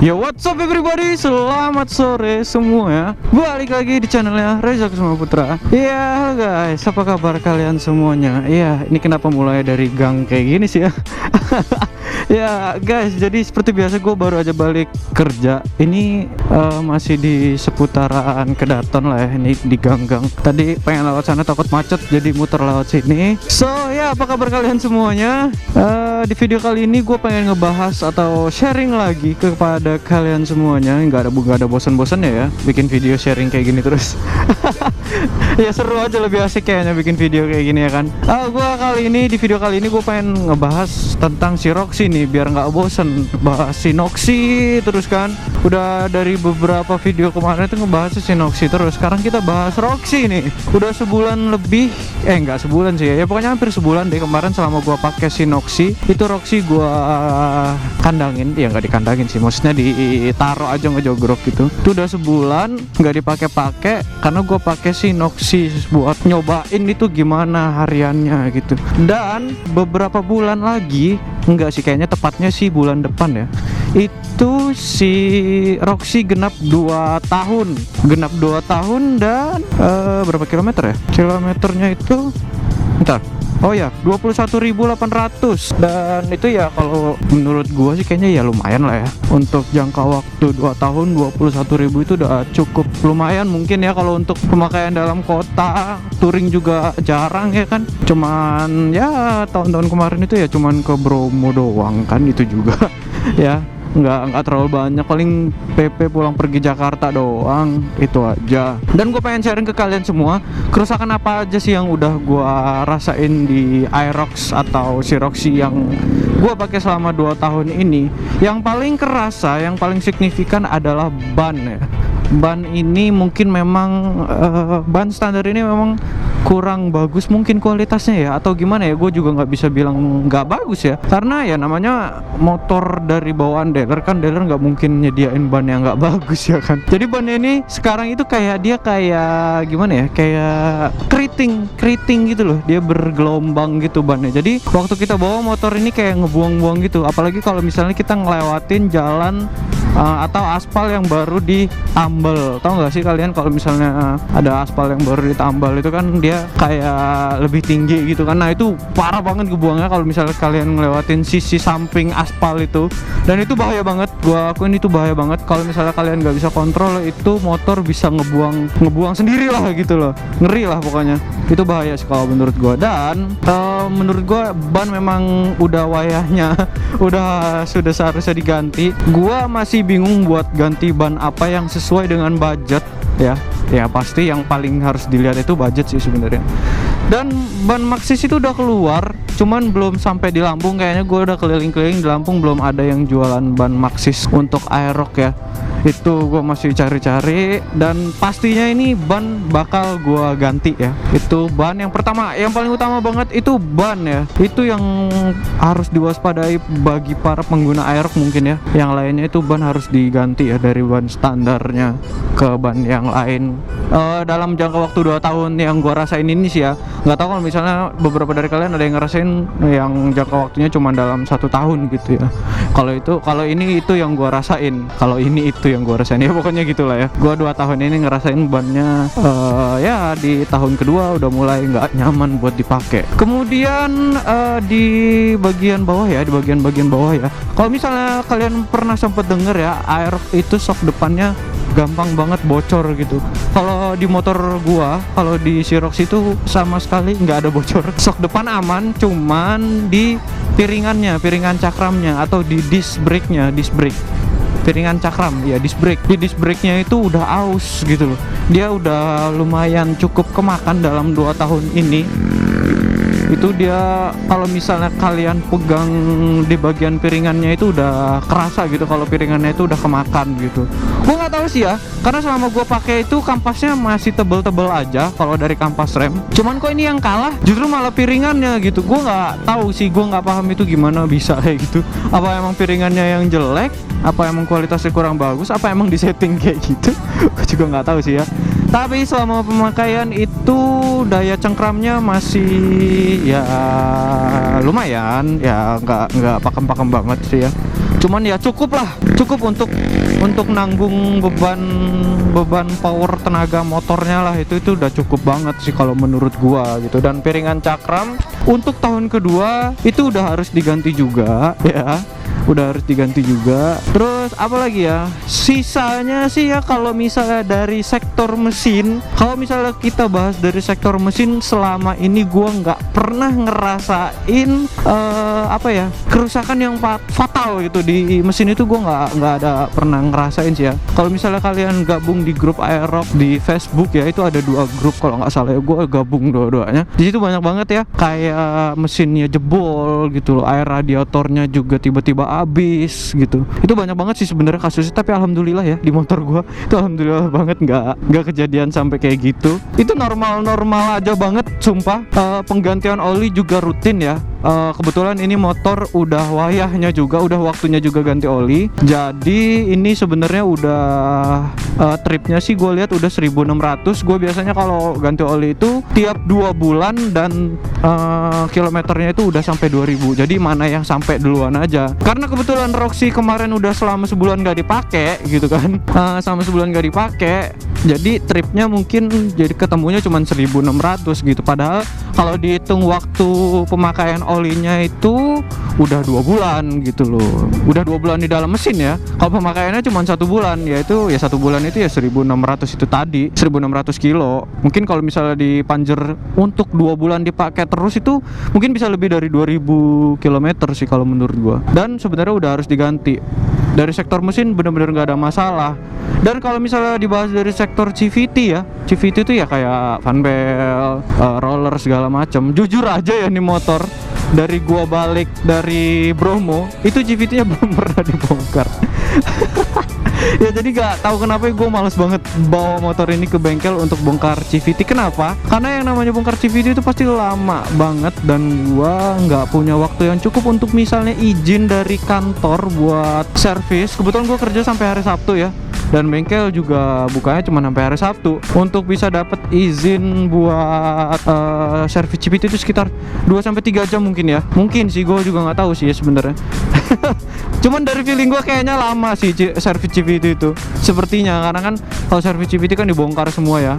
Yo, what's up everybody, selamat sore semua ya. Balik lagi di channelnya Reza Kusuma Putra. Iya guys, apa kabar kalian semuanya? Iya, ini kenapa mulai dari gang kayak gini sih ya? Ya guys, jadi seperti biasa gue baru aja balik kerja. Ini masih di seputaran Kedaton lah ya, ini di gang-gang. Tadi pengen lewat sana takut macet, jadi muter lewat sini. So ya, apa kabar kalian semuanya? Di video kali ini gue pengen ngebahas atau sharing lagi kepada kalian semuanya. Nggak ada bosan-bosannya ya bikin video sharing kayak gini terus. Ya seru aja, lebih asik kayaknya bikin video kayak gini ya kan. Di video kali ini gue pengen ngebahas tentang si Roxy nih, biar nggak bosen bahas si Noxy terus kan. Udah dari beberapa video kemarin itu ngebahas si Noxy terus. Sekarang kita bahas Roxy nih. Udah sebulan lebih, nggak sebulan sih ya, pokoknya hampir sebulan deh kemarin selama gue pakai si Noxy. Itu Roxy gue kandangin, ya nggak dikandangin sih, maksudnya ditaruh aja ngejogrok gitu. Itu udah sebulan nggak dipakai-pakai karena gue pakai si Noxy buat nyobain itu gimana hariannya gitu. Dan beberapa bulan lagi, enggak sih kayaknya tepatnya sih bulan depan ya, itu si Roxy genap 2 tahun. Genap 2 tahun dan berapa kilometer ya? Kilometernya itu bentar. Oh ya, 21.800. Dan itu ya kalau menurut gua sih kayaknya ya lumayan lah ya. Untuk jangka waktu 2 tahun 21.000 itu udah cukup lumayan mungkin ya kalau untuk pemakaian dalam kota. Touring juga jarang ya kan. Cuman ya tahun-tahun kemarin itu ya cuman ke Bromo doang kan, itu juga ya. Nggak terlalu banyak, paling PP pulang pergi Jakarta doang, itu aja. Dan gue pengen sharing ke kalian semua kerusakan apa aja sih yang udah gue rasain di Aerox atau si Roxy yang gue pakai selama 2 tahun ini. Yang paling kerasa, yang paling signifikan adalah ban ya. Ban ini mungkin memang ban standar ini memang kurang bagus mungkin kualitasnya ya, atau gimana ya, gue juga nggak bisa bilang nggak bagus ya, karena ya namanya motor dari bawaan dealer kan, dealer nggak mungkin nyediain ban yang nggak bagus ya kan. Jadi ban ini sekarang itu kayak gimana ya, kayak keriting gitu loh, dia bergelombang gitu bannya. Jadi waktu kita bawa motor ini kayak ngebuang-buang gitu, apalagi kalau misalnya kita ngelewatin jalan atau aspal yang baru ditambal. Tahu nggak sih kalian kalau misalnya ada aspal yang baru ditambal itu kan dia kayak lebih tinggi gitu kan. Nah itu parah banget kebuangnya kalau misalnya kalian ngelewatin sisi samping aspal itu, dan itu bahaya banget. Gua akuin itu bahaya banget. Kalau misalnya kalian nggak bisa kontrol, itu motor bisa ngebuang sendiri lah gitu loh. Ngeri lah pokoknya. Itu bahaya sih kalau menurut gua. Dan menurut gua ban memang udah wayahnya sudah seharusnya diganti. Gua masih bingung buat ganti ban apa yang sesuai dengan budget ya. Ya pasti yang paling harus dilihat itu budget sih sebenarnya. Dan ban Maxxis itu udah keluar, cuman belum sampai di Lampung. Kayaknya gue udah keliling-keliling di Lampung, belum ada yang jualan ban Maxxis untuk Aerox ya. Itu gue masih cari-cari, dan pastinya ini ban bakal gue ganti ya. Itu ban yang pertama, yang paling utama banget itu ban ya. Itu yang harus diwaspadai bagi para pengguna Aerox mungkin ya. Yang lainnya itu ban harus diganti ya, dari ban standarnya ke ban yang lain. Dalam jangka waktu 2 tahun yang gue rasain ini sih ya. Nggak tahu kalau misalnya beberapa dari kalian ada yang ngerasain yang jangka waktunya cuma dalam 1 tahun gitu ya. Kalau ini itu yang gue rasain. Kalau ini itu yang gue rasain ya, pokoknya gitulah ya. Gue 2 tahun ini ngerasain bannya ya di tahun kedua udah mulai nggak nyaman buat dipakai. Kemudian di bagian bawah ya, bagian bawah ya. Kalau misalnya kalian pernah sempet denger ya, Aerox itu shock depannya gampang banget bocor gitu. Kalau di motor gua, kalau di si Roxy itu sama sekali nggak ada bocor. Shock depan aman, cuman di piringan cakramnya atau di disc brake. Piringan cakram ya, disc brake. Di disc brake-nya itu udah aus gitu loh. Dia udah lumayan cukup kemakan dalam 2 tahun ini. Itu dia kalau misalnya kalian pegang di bagian piringannya itu udah kerasa gitu kalau piringannya itu udah kemakan gitu. Gue nggak tahu sih ya, karena selama gue pakai itu kampasnya masih tebel-tebel aja kalau dari kampas rem. Cuman kok ini yang kalah justru malah piringannya gitu. Gue nggak tahu sih, gue nggak paham itu gimana bisa kayak gitu. Apa emang piringannya yang jelek? Apa emang kualitasnya kurang bagus? Apa emang disetting kayak gitu? Gue juga nggak tahu sih ya. Tapi selama pemakaian itu daya cengkramnya masih ya lumayan ya, nggak pakem-pakem banget sih ya. Cuman ya cukup untuk nanggung beban power tenaga motornya lah. Itu udah cukup banget sih kalau menurut gua gitu. Dan piringan cakram untuk tahun kedua itu udah harus diganti juga ya. Udah harus diganti juga. Terus apa lagi ya? Sisanya sih ya kalau misalnya dari sektor mesin, kalau misalnya kita bahas dari sektor mesin, selama ini gua nggak pernah ngerasain apa ya, kerusakan yang fatal gitu di mesin itu. Gua nggak ada pernah ngerasain sih ya. Kalau misalnya kalian gabung di grup Aerox di Facebook ya, itu ada 2 grup kalau nggak salah ya, gua gabung dua-duanya. Di situ banyak banget ya, kayak mesinnya jebol gitu loh, air radiatornya juga tiba-tiba habis gitu. Itu banyak banget sih sebenarnya kasusnya, tapi alhamdulillah ya di motor gua itu alhamdulillah banget nggak kejadian sampai kayak gitu. Itu normal aja banget sumpah. Penggantian oli juga rutin ya. Kebetulan ini motor udah wayahnya juga, udah waktunya juga ganti oli. Jadi ini sebenarnya udah tripnya sih gue lihat udah 1.600. Gue biasanya kalau ganti oli itu tiap 2 bulan dan kilometernya itu udah sampai 2.000. Jadi mana yang sampai duluan aja. Karena kebetulan Roxy kemarin udah selama sebulan gak dipakai gitu kan. Selama sebulan gak dipakai, jadi tripnya mungkin jadi ketemunya cuma 1.600 gitu. Padahal kalau dihitung waktu pemakaian olinya itu udah 2 bulan gitu loh. Udah 2 bulan di dalam mesin ya. Kalau pemakaiannya cuma 1 bulan, yaitu ya 1 bulan itu ya 1.600 itu tadi, 1.600 kilo. Mungkin kalau misalnya di Panjer untuk 2 bulan dipakai terus itu mungkin bisa lebih dari 2.000 km sih kalau menurut gua. Dan sebenarnya udah harus diganti. Dari sektor mesin bener-bener nggak ada masalah. Dan kalau misalnya dibahas dari sektor CVT ya, CVT itu ya kayak fan belt, roller segala macam. Jujur aja ya nih motor, dari gua balik dari Bromo itu CVT-nya belum pernah dibongkar. Ya jadi gak tahu kenapa gue males banget bawa motor ini ke bengkel untuk bongkar CVT. Kenapa? Karena yang namanya bongkar CVT itu pasti lama banget, dan gue nggak punya waktu yang cukup untuk misalnya izin dari kantor buat servis. Kebetulan gue kerja sampai hari Sabtu ya, dan bengkel juga bukanya cuma sampai hari Sabtu. Untuk bisa dapat izin buat servis CVT itu sekitar 2-3 jam mungkin ya. Mungkin sih, gue juga nggak tahu sih ya sebenarnya. Cuman dari feeling gue kayaknya lama sih servis CVT itu. Sepertinya karena kan kalau servis CVT kan dibongkar semua ya,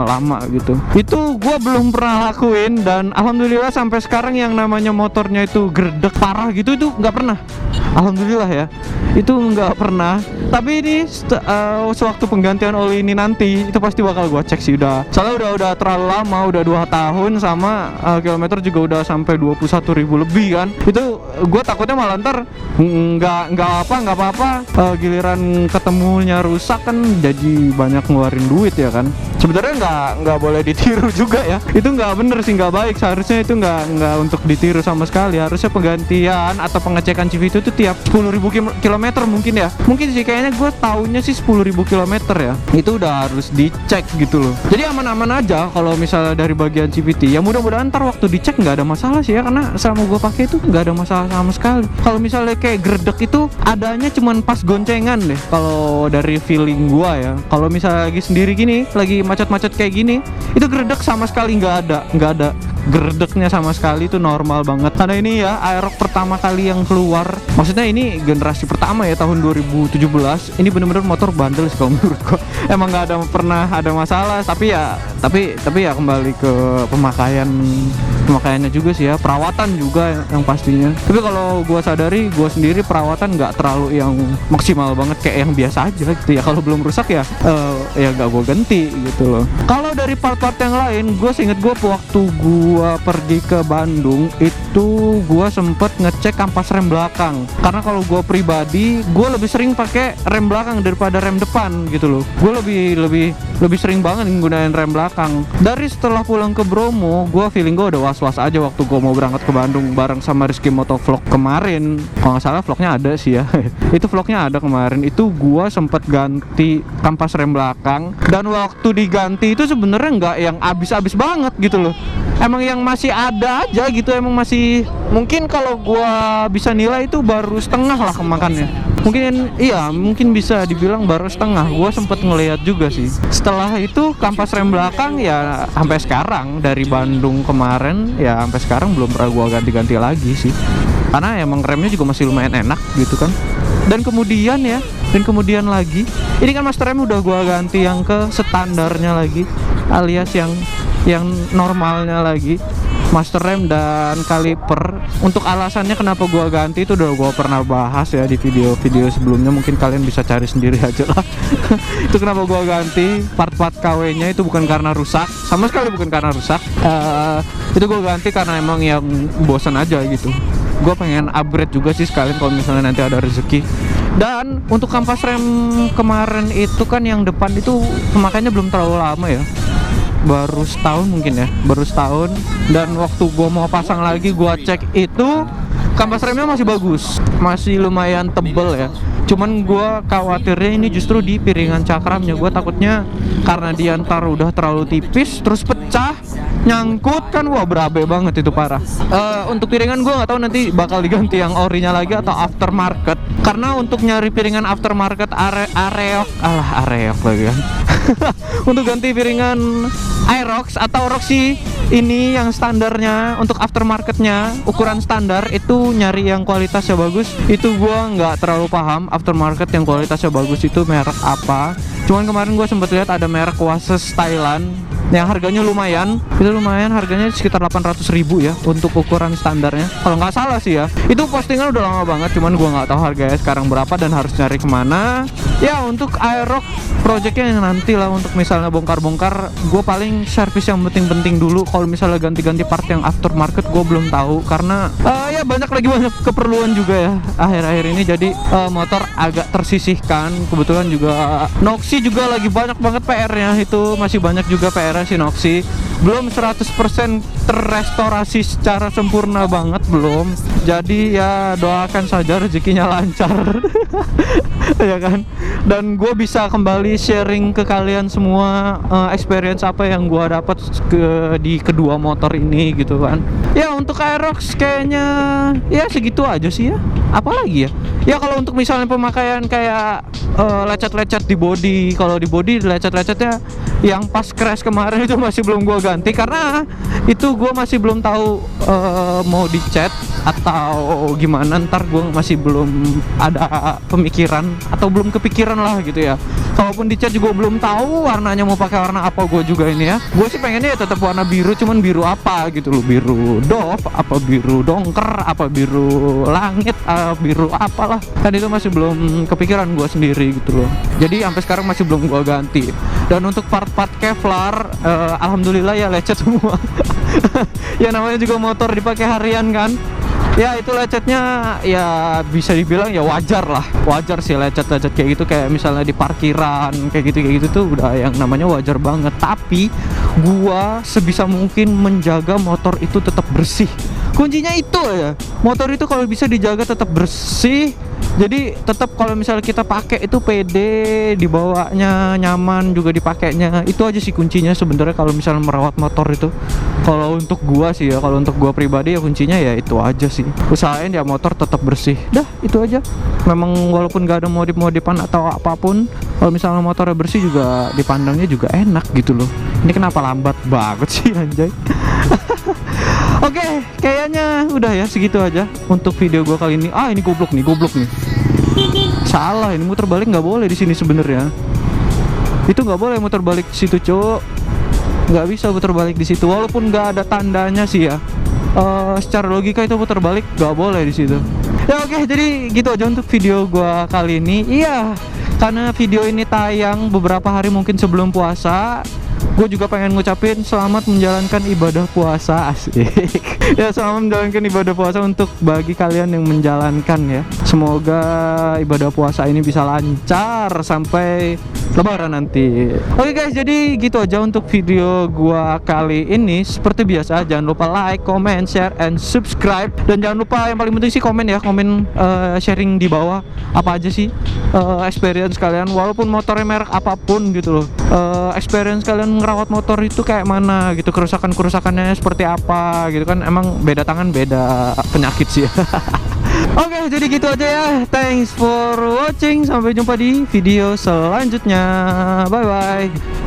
lama gitu. Itu gue belum pernah lakuin, dan alhamdulillah sampai sekarang yang namanya motornya itu gerdek parah gitu itu nggak pernah. Alhamdulillah ya, itu nggak pernah. Tapi ini sewaktu penggantian oli ini nanti itu pasti bakal gue cek sih. Soalnya udah terlalu lama, udah 2 tahun, sama kilometer juga udah sampai 21.000 lebih kan. Itu gue takutnya malah ntar nggak apa-apa, giliran ketemunya rusak kan jadi banyak ngeluarin duit ya kan. Sebenarnya nggak boleh ditiru juga ya. Itu nggak bener sih, nggak baik. Seharusnya itu nggak untuk ditiru sama sekali. Harusnya penggantian atau pengecekan CVT itu tiap 10.000 kilometer mungkin ya. Mungkin sih kayaknya gue taunya sih 10.000 kilometer ya. Itu udah harus dicek gitu loh. Jadi aman-aman aja kalau misalnya dari bagian CVT. Ya mudah-mudahan ntar waktu dicek nggak ada masalah sih ya, karena selama gue pakai itu nggak ada masalah sama sekali. Kalau misalnya kayak gerdek itu adanya cuman pas goncengan deh kalau dari feeling gue ya. Kalau misalnya lagi sendiri gini, lagi macet-macet kayak gini, itu gerdek sama sekali nggak ada gerdeknya sama sekali. Itu normal banget karena ini ya Aerox pertama kali yang keluar. Maksudnya ini generasi pertama ya, tahun 2017. Ini bener-bener motor bandel sih kalau menurut gua. Emang nggak pernah ada masalah, tapi ya kembali ke pemakaiannya juga sih ya, perawatan juga yang pastinya. Tapi kalau gua sadari, gua sendiri perawatan nggak terlalu yang maksimal banget, kayak yang biasa aja gitu ya. Kalau belum rusak ya nggak gua ganti gitu loh. Kalau dari part-part yang lain, gua seinget gua waktu gua pergi ke Bandung itu gua sempet ngecek kampas rem belakang. Karena kalau gua pribadi, gua lebih sering pakai rem belakang daripada rem depan gitu loh. Gua lebih sering banget nggunain rem belakang. Dari setelah pulang ke Bromo, gua feeling gua udah was-was aja waktu gua mau berangkat ke Bandung bareng sama Rizky Motovlog kemarin. Kalau nggak salah vlognya ada sih ya. Itu vlognya ada kemarin. Itu gua sempet ganti kampas rem belakang, dan waktu diganti itu sebenarnya nggak yang abis-abis banget gitu loh. Emang yang masih ada aja gitu, emang masih, mungkin kalau gua bisa nilai itu baru setengah lah kemakannya. Mungkin bisa dibilang baru setengah. Gua sempet ngelihat juga sih. Setelah itu kampas rem belakang ya sampai sekarang, dari Bandung kemarin ya sampai sekarang belum pernah gua ganti-ganti lagi sih. karena emang remnya juga masih lumayan enak gitu kan. Dan kemudian lagi ini kan master rem udah gua ganti yang ke standarnya lagi, alias yang normalnya lagi, master rem dan kaliper. Untuk alasannya kenapa gua ganti itu udah gua pernah bahas ya di video-video sebelumnya, mungkin kalian bisa cari sendiri aja lah. Itu kenapa gua ganti part-part KW-nya itu bukan karena rusak, sama sekali bukan karena rusak. Itu gua ganti karena emang yang bosan aja gitu. Gue pengen upgrade juga sih sekalian kalau misalnya nanti ada rezeki. Dan untuk kampas rem kemarin itu kan yang depan itu pemakaiannya belum terlalu lama ya, baru setahun mungkin ya, baru setahun. Dan waktu gue mau pasang lagi, gue cek itu kampas remnya masih bagus, masih lumayan tebel ya. Cuman gue khawatirnya ini justru di piringan cakramnya. Gue takutnya karena dia ntar udah terlalu tipis terus pecah, nyangkut kan, wah berabe banget itu, parah. Untuk piringan gue nggak tahu nanti bakal diganti yang orinya lagi atau aftermarket. Karena untuk nyari piringan aftermarket Areok lagi kan. Untuk ganti piringan Aerox atau Roxy ini yang standarnya, untuk aftermarketnya ukuran standar itu nyari yang kualitasnya bagus, itu gua nggak terlalu paham aftermarket yang kualitasnya bagus itu merek apa. Cuman kemarin gua sempat lihat ada merek Wases Thailand yang harganya lumayan, itu lumayan harganya sekitar 800.000 ya untuk ukuran standarnya kalau nggak salah sih ya. Itu postingan udah lama banget, cuman gua nggak tahu harganya sekarang berapa dan harus cari kemana ya. Untuk Aerox projectnya yang nanti lah, untuk misalnya bongkar-bongkar gue paling servis yang penting-penting dulu. Kalau misalnya ganti-ganti part yang aftermarket gue belum tahu, karena ya banyak keperluan juga ya akhir-akhir ini, jadi motor agak tersisihkan. Kebetulan juga Noxy juga lagi banyak banget PR-nya, itu masih banyak juga PR-nya si Noxy, belum 100% terrestorasi secara sempurna banget, belum. Jadi ya doakan saja rezekinya lancar. Ya kan, dan gue bisa kembali sharing ke kalian semua experience apa yang gue dapat di kedua motor ini gitu kan. Ya untuk Aerox kayaknya ya segitu aja sih ya, apalagi ya kalau untuk misalnya pemakaian kayak lecet-lecet di body, kalau di body lecet-lecetnya yang pas crash kemarin itu masih belum gue ganti, karena itu gue masih belum tahu mau dicat atau gimana. Ntar gue masih belum ada pemikiran atau belum kepikiran lah gitu ya. Kalaupun dicat juga belum tahu warnanya mau pakai warna apa gue juga ini ya. Gue sih pengennya ya tetap warna biru, cuman biru apa gitu loh, biru Dove apa biru dongker apa biru langit biru apalah, kan itu masih belum kepikiran gue sendiri gitu loh. Jadi sampai sekarang masih belum gue ganti. Dan untuk part-part Kevlar alhamdulillah ya lecet semua. Ya namanya juga motor dipakai harian kan. Ya itu lecetnya ya bisa dibilang ya wajar lah, wajar sih lecet-lecet kayak gitu, kayak misalnya di parkiran kayak gitu tuh udah yang namanya wajar banget. Tapi gua sebisa mungkin menjaga motor itu tetap bersih, kuncinya itu ya. Motor itu kalau bisa dijaga tetap bersih, jadi tetap kalau misalnya kita pakai itu pede, dibawanya nyaman juga dipakainya. Itu aja sih kuncinya sebenarnya kalau misalnya merawat motor itu. Kalau untuk gua sih ya, kalau untuk gua pribadi ya kuncinya ya itu aja sih. Usahain ya motor tetap bersih. Dah, itu aja. Memang walaupun gak ada modif-modifan atau apapun, kalau misalnya motornya bersih juga dipandangnya juga enak gitu loh. Ini kenapa lambat banget sih anjay. Oke, kayaknya udah ya segitu aja untuk video gua kali ini. Ini goblok nih. Salah, ini muter balik nggak boleh di sini sebenarnya. Itu nggak boleh muter balik di situ, cuk. Nggak bisa muter balik di situ, walaupun nggak ada tandanya sih ya. Secara logika itu muter balik nggak boleh di situ. Ya oke, jadi gitu aja untuk video gua kali ini. Iya, karena video ini tayang beberapa hari mungkin sebelum puasa, gue juga pengen ngucapin selamat menjalankan ibadah puasa, asik. Ya selamat menjalankan ibadah puasa untuk bagi kalian yang menjalankan ya. Semoga ibadah puasa ini bisa lancar sampai Lebaran nanti. Oke guys, jadi gitu aja untuk video gua kali ini. Seperti biasa, jangan lupa like, comment, share, and subscribe. Dan jangan lupa yang paling penting sih komen ya, komen sharing di bawah apa aja sih experience kalian, walaupun motornya merek apapun gitu loh. Experience kalian ngerawat motor itu kayak mana gitu, kerusakannya seperti apa gitu kan. Emang beda tangan beda penyakit sih ya. Oke, jadi gitu aja ya. Thanks for watching. Sampai jumpa di video selanjutnya. Bye bye.